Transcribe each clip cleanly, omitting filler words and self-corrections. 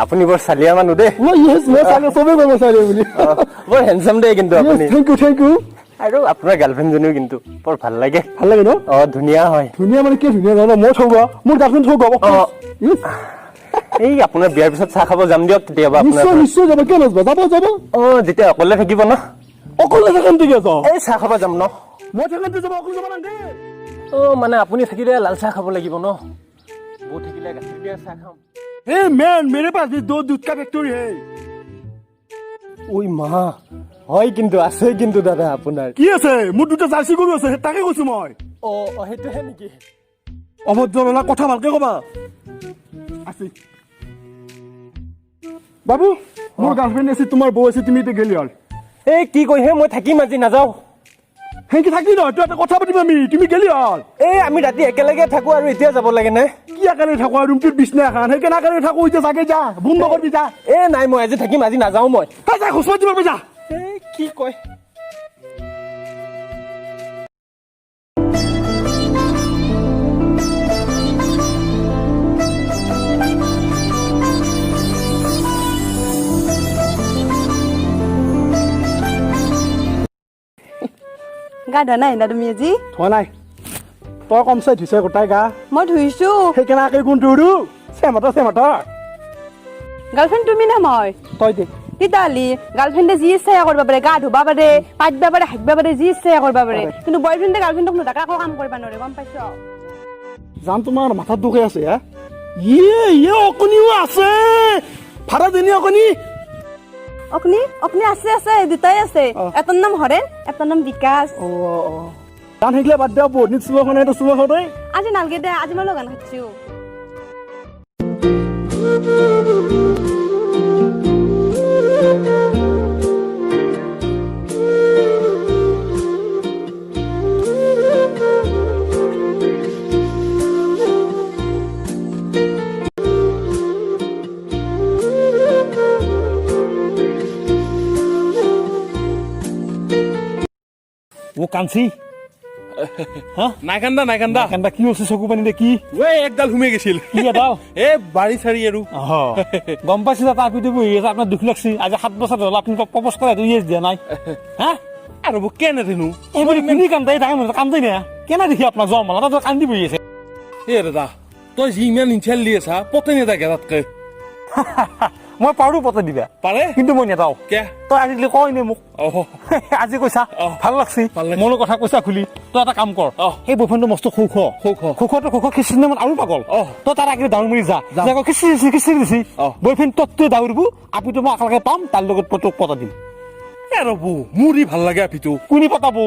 আপুনি বৰ চালিয়া মানুহ দেই বৰ হেণ্ডচাম দেই কিন্তু আপুনি থেংক ইউ আৰু আপোনাৰ গাৰ্লফ্ৰেণ্ডজনীও কিন্তু বৰ ভাল লাগে ন ধুনীয়া হয় ধুনীয়া মানে কি ধুনীয়া জানো মই থব মোৰ গাৰ্লফ্ৰেণ্ড থব এই আপোনাৰ বিয়াৰ পিছত চাহ খাব যাম দিয়ক কেতিয়াবা নিশ্চয় যাব কিয় নাযাব যাব যেতিয়া অকলে থাকিব ন অকলে থাকেন ঠিক আছে এই চাহ খাব যাম ন মই থাকেন যাব অকলে যাব নালাগে মানে আপুনি থাকিলে লাল চাহ খাব লাগিব ন বৌ থাকিলে গাখীৰ দিয়া চাহ খাম Hey man, मेरे पास भी 2 दूध का फैक्ट्री है। ওই মা হয় কিন্তু আছে কিন্তু দাদা আপোনাৰ কি আছে মোৰ দুটা জাৰ্সি গৰু আছে তাকে কৈছো মই হেতুহে নেকি অভদ্ৰবেলা কথা ভালকে কবা আছে বাবু মোৰ গাৰ্লফ্ৰেণ্ড আছে তোমাৰ বউ আছে তুমি তে গেলি হল এই কি কই হে মই থাকিম আজি নাযাও হেকি থাকি ন তুই এটা কথা পাতিম আমি তুমি গেলি হল এই আমি ৰাতি একেলগে থাকো আৰু এতিয়া যাব লাগে না কি একেলগে থাকো ৰুমটোত বিছনা এখন হেকে না একেলগে থাকো এতিয়া জাগে যা বন্ধ কৰি যা নাই মই আজি থাকিম আজি নাযাও মই তই যা খুচবা দিব যা এই কি কয় গা ধোৱা নাই না তুমি আজি ধোৱা নাই তই কম চাই ধুইছে গোটাই গা মই ধুইছো সেইকাৰণে আকে গুণ ধুৰু চেমটা গাৰ্লফ্ৰেণ্ড তুমি না মই তই দে তেতিয়াহ'লে গাৰ্লফ্ৰেণ্ডে যি ইচ্ছা কৰিব পাৰে গা ধুবা পাৰে পাতিবা পাৰে হাগবা পাৰে যি ইচ্ছা কৰিব পাৰে কিন্তু বয়ফ্ৰেণ্ডে গাৰ্লফ্ৰেণ্ডক নোধাকা একো কাম কৰিব নোৱাৰে গম পাইছ জান তোমাৰ মাথাত দুখে আছে হা অকনিও আছে ভাড়া দেনি অকনি অকনি আছে দুটাই আছে এটাৰ নাম হৰেণ এটাৰ নাম বিকাশ গান শিকিলে বাদ দিয়া বহুত দিন চুবা খনে চুবা খনে আজি নালগে দে আজি মই গান খাইছো ও কাঞ্চি নাই কান্দা কি হৈছে চকু পানী দে কি একডাল ঘুমে গেছিল কি এডাল বাড়ি চাৰি আৰু গম পাইছিল তাৰ পিছত বহি আছে আপোনাৰ দুখ লাগছি আজি 7 বছৰ হ'ল আপুনি প্ৰপ'জ কৰাই ইয়েছ দিয়া নাই হা আৰু কেনে দিনো এইবাৰ কিনি কান্দাই থাকে নহয় কান্দাই না কেনে দেখি আপোনাৰ যোৱা মালা তই কান্দি বহি আছে এ দাদা তই যি ইমান ইনচাল দি আছা পতে নেদা গেৰাতকে মই পাৰো পতে দিবা পাৰে কিন্তু মই নেতাও কে তই আজিকালি কয় নে মোক আজি কৈছা ভাল লাগছি মোৰ কথা কৈছা খুলি তই এটা কাম কৰ সেই বয়ফ্ৰেণ্ডটো মস্ত খোখটো খিচিৰি নামত আৰু পাগল তই তাৰ আগেৰে দাউৰ মাৰি যা খিচিৰি দিছি বয়ফ্ৰেণ্ড তত্তুৱে দাউৰিব আপিটো মই একেলগে পাম তাৰ লগত তোক পতা দিম ৰবো মোৰি ভাল লাগে আপিটো কোনে পতাব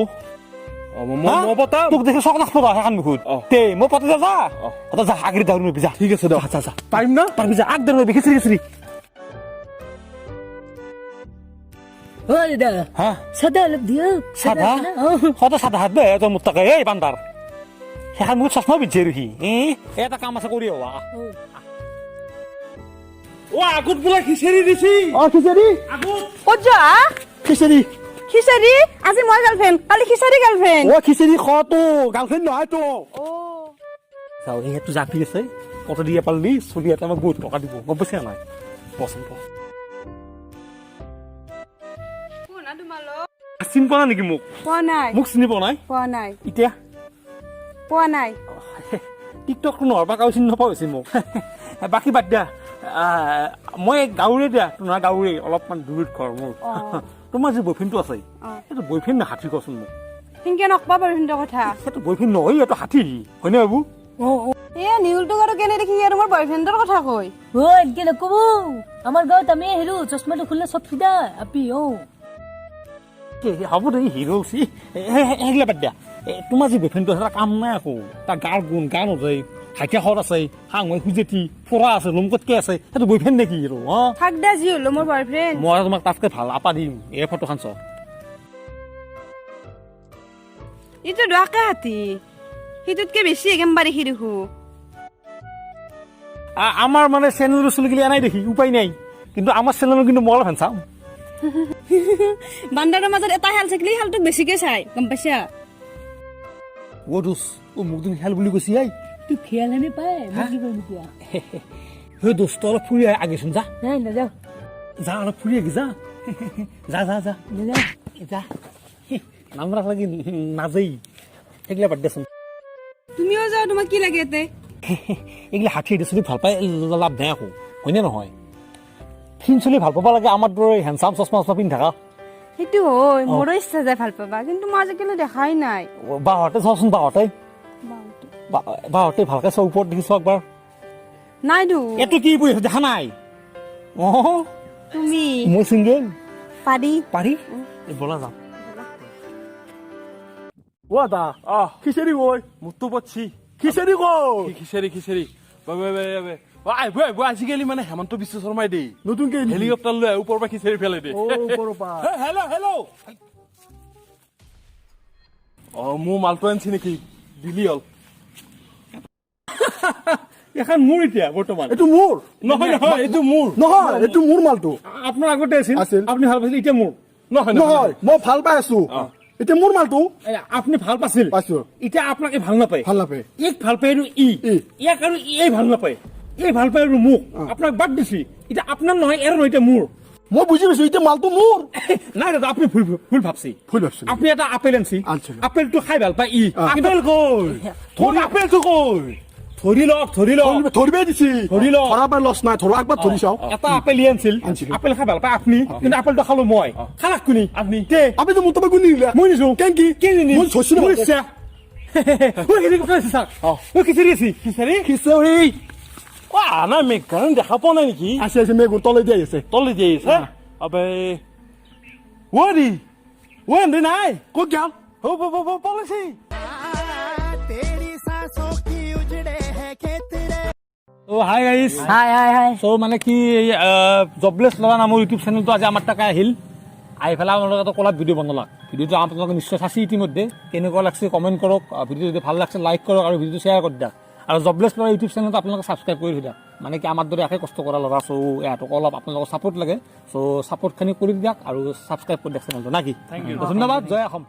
মই পতাম তোক দেখি চক নাখবা সেইখন মুখত তে মই পতা যা যা আগেৰে দাউৰি মাৰিবি যা ঠিক আছে দে যা পাৰিম না পাৰিবি যা আগ দাউৰি মাৰিবি খিচিৰি দাদা হা চাদা অলপ দিও চাদা সদায় চাদা হাত দে তোৰ মুতাকে এই বান্দাৰ সেইখন মোক চশমা পিন্ধি ৰখি এটা কাম আছে কৰি হোৱা আগত বোলে খিচিৰি দিছি খিচিৰি ক'ত যা খিচিৰি আজি মই গাৰ্লফ্ৰেণ্ড কালি খিচাৰি গাৰ্লফ্ৰেণ্ড খিচিৰি খোৱাটো গাৰ্লফ্ৰেণ্ড নহয় তো চাও এইটো জাতি আছে কত দিয়ে পালি চলি এটা আমাক বহুত টকা দিব গম পাইছা নাই পচন্দ চিনি পোৱা নেকি মোক মোক চিনি পোৱা নাই এতিয়া পোৱা নাই টিকটক নহয় বা কাৰো চিনি নোপোৱা হৈছে মোক বাকী বাদ দিয়া মই গাঁৱৰে দিয়া তোমাৰ গাঁৱৰে অলপমান দূৰত ঘৰ মোৰ তোমাৰ যে বয়ফ্ৰেণ্ডটো আছে সেইটো বয়ফ্ৰেণ্ড না হাতী কচোন মোক সিনকে নকবা বয়ফ্ৰেণ্ডৰ কথা সেইটো বয়ফ্ৰেণ্ড নহয় এইটো হাতী হয়নে বাবু নিউলটো আৰু কেনে দেখি আৰু মোৰ বয়ফ্ৰেণ্ডৰ কথা কয় এনেকে নকব আমাৰ গাঁৱত আমি আহিলো চশমাটো খুলিলে চব ফিদা আপি হ'ব দে হিৰো সেইগিলা বাদ দিয়া তোমাৰ যে বয়ফ্ৰেণ্ডটো আছে তাৰ কাম নাই আকৌ তাৰ গাৰ গুণ গা নযায় হাইঠা খৰ আছে হাঙৈ খুজেতি ফৰা আছে লমকতকে আছে সেইটো বয়ফ্ৰেণ্ড নেকি আৰু থাক দে যি হলো মোৰ বয়ফ্ৰেণ্ড মই তোমাক তাতকে ভাল আপা দিম এই ফটোখন চ ইটো ডাকে হাতী সিটোতকে বেছি একেবাৰে সি দেখো আমাৰ মানে চেনেলৰ চুলিগিলি আনাই দেখি উপায় নাই কিন্তু আমাৰ চেনেলৰ কিন্তু মই অলপ চাম বান্দাৰৰ মাজত এটা হাল থাকিলে হালটোক বেছিকে চাই গম পাইছা ও দোষ ও মোক তুমি খেল বুলি কৈছি আই তুই খেয়াল হেনে পায় মই কি কৰিম এতিয়া হে দোস্ত অলপ ফুৰি আগেচোন যা নাই নাযাওঁ যা অলপ ফুৰি আগে যা যা যা যা নাযাওঁ যা নাম্বাৰ লাগি নাযাই এইগিলা বাদ দেচোন তুমিও যাও তোমাক কি লাগে ইয়াতে এইগিলা ষাঠি চলি ভাল পাই লাভ নাই আকৌ হয়নে নহয় ফিন চলি ভাল পাব লাগে আমাৰ দৰে হেণ্ডচাম চশমা চশমা পিন্ধি থাকা সেইটো হয় মোৰো ইচ্ছা যায় ভাল পাবা কিন্তু মই আজিকালি দেখাই নাই বাহঁতে চাওচোন বাহঁতে ভালকে চাওঁ ওপৰত দেখিছ একবাৰ নাই দু এইটো কি বহি আছে দেখা নাই অ তুমি মই চিংগেল পাৰি পাৰি বলা যাওঁ ও দা খিচাৰি কই মোৰতো পাচ্ছি খিচাৰি কই খিচাৰি আজিকালি মানে হেমন্ত বিশ্ব শৰ্মাই দেই নতুনকে হেলিকপ্টাৰ লৈ ওপৰৰ পৰা খিচাৰি পেলাই দে ওপৰৰ পৰা হেল্ল' মোৰ মালটো আনিছি নেকি দিলি হ'ল এখন মোৰ এতিয়া বৰ্তমান এইটো মোৰ নহয় এইটো মোৰ নহয় এইটো মোৰ মালটো আপোনাৰ আগতে আছিল আছিল। আপুনি ভাল পাইছিল এতিয়া মোৰ নহয় নহয় মই ভাল পাই আছো এতিয়া মোৰ মালটো আপুনি ভাল পাইছিল পাইছো এতিয়া আপোনাক ভাল নাপায় ভাল নাপায় এক ভাল পায় আৰু ইয়াক আৰু এই ভাল নাপায় এই ভাল পায় আৰু মোক আপোনাক বাদ দিছি এতিয়া আপোনাৰ নহয় এৰ নহয় এতিয়া মোৰ মই বুজি পাইছো এতিয়া মালটো মোৰ নাই দাদা আপুনি ভুল ভাবছি ভুল ভাবছো আপুনি এটা আপেল আনছি আনছিলো। আপেলটো খাই ভাল পায় আপেল কই ধৰি আপেলটো কই ধৰি লওক ধৰিবে দিছি ধৰি লওক। ধৰা পাই লছ নাই ধৰা একবাৰ ধৰি চাও এটা আপেল আনছিল আনছিলো। আপেল খাই ভাল পায় আপুনি কিন্তু আপেলটো খালো মই খালাক কোনি আপুনি তে আপনি তো মোটামুটি গুনি নিলা মই নিছো কেংকি কেনি মই শশী মোৰ ইচ্ছা ঐ হেৰি কথা আছে ছাৰ ঐ খিচাৰি আছে খিচাৰি নাই মেঘান দেখা পোৱা নাই নেকি আছে আছে মেগুৰ তলে দি আছে তলে দিয়ে আহিছে আবে ৱাৰি ৱাৰি নাই ক'ত গেল পলিচি অ হাই গাইস হাই সো মানে কি জবলেছ লৰা নামৰ ইউটিউব চেনেলটো আজি আমাৰ তাকে আহিল আহি পেলাই আমাৰ লগত কলাত ভিডিঅ' বনালাক ভিডিঅ'টো আপোনালোকে নিশ্চয় চাইছে ইতিমধ্যে কেনেকুৱা লাগছে কমেণ্ট কৰক ভিডিঅ' যদি ভাল লাগছে লাইক কৰক আৰু ভিডিঅ'টো শ্বেয়াৰ কৰি দিয়ক আৰু জবলেছ ল'ৰা ইউটিউব চেনেলটো আপোনালোকে ছাবস্ক্ৰাইব কৰি দিয়ক মানে কি আমাৰ দৰে একে কষ্ট কৰা ল'ৰা চ' ইয়াতক অলপ আপোনালোকৰ ছাপোৰ্ট লাগে চ' ছাপোৰ্টখিনি কৰি দিয়ক আৰু ছাবস্ক্ৰাইব কৰি দিয়ক চেনেলটো না কি ধন্যবাদ জয় অসম